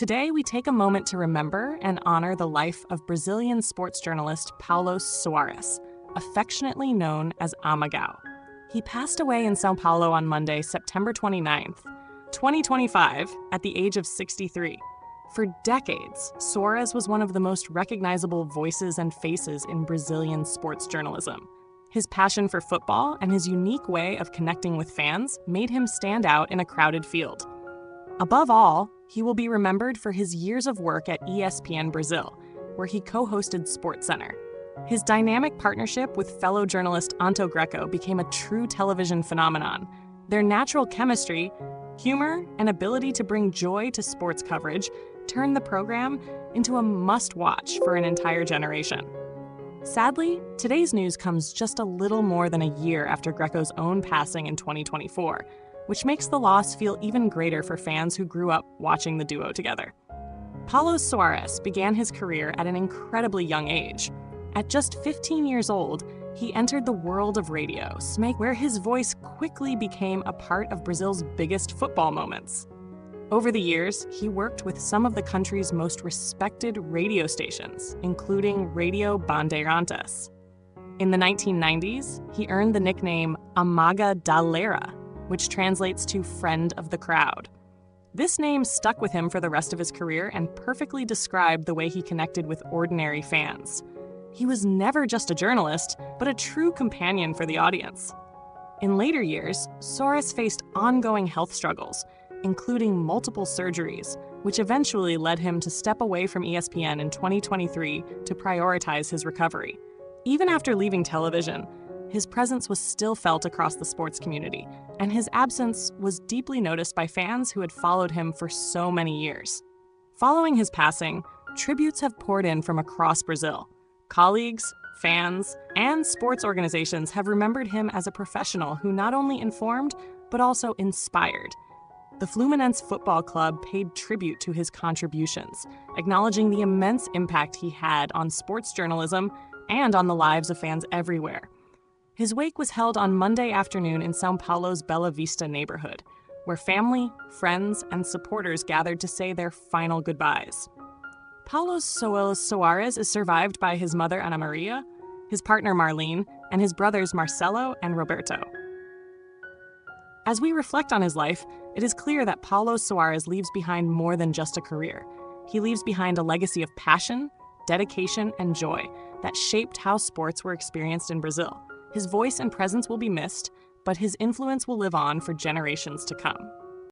Today, we take a moment to remember and honor the life of Brazilian sports journalist Paulo Soares, affectionately known as Amigão. He passed away in São Paulo on Monday, September 29th, 2025, at the age of 63. For decades, Soares was one of the most recognizable voices and faces in Brazilian sports journalism. His passion for football and his unique way of connecting with fans made him stand out in a crowded field. Above all, he will be remembered for his years of work at ESPN Brasil, where he co-hosted SportsCenter. His dynamic partnership with fellow journalist Antero Greco became a true television phenomenon. Their natural chemistry, humor, and ability to bring joy to sports coverage turned the program into a must-watch for an entire generation. Sadly, today's news comes just a little more than a year after Greco's own passing in 2024, which makes the loss feel even greater for fans who grew up watching the duo together. Paulo Soares began his career at an incredibly young age. At just 15 years old, he entered the world of radio, where his voice quickly became a part of Brazil's biggest football moments. Over the years, he worked with some of the country's most respected radio stations, including Radio Bandeirantes. In the 1990s, he earned the nickname Amigão da Galera, which translates to friend of the crowd. This name stuck with him for the rest of his career and perfectly described the way he connected with ordinary fans. He was never just a journalist, but a true companion for the audience. In later years, Soares faced ongoing health struggles, including multiple surgeries, which eventually led him to step away from ESPN in 2023 to prioritize his recovery. Even after leaving television, his presence was still felt across the sports community, and his absence was deeply noticed by fans who had followed him for so many years. Following his passing, tributes have poured in from across Brazil. Colleagues, fans, and sports organizations have remembered him as a professional who not only informed, but also inspired. The Fluminense Football Club paid tribute to his contributions, acknowledging the immense impact he had on sports journalism and on the lives of fans everywhere. His wake was held on Monday afternoon in São Paulo's Bela Vista neighborhood, where family, friends, and supporters gathered to say their final goodbyes. Paulo Soares is survived by his mother Ana Maria, his partner Marlene, and his brothers Marcelo and Roberto. As we reflect on his life, it is clear that Paulo Soares leaves behind more than just a career. He leaves behind a legacy of passion, dedication, and joy that shaped how sports were experienced in Brazil. His voice and presence will be missed, but his influence will live on for generations to come.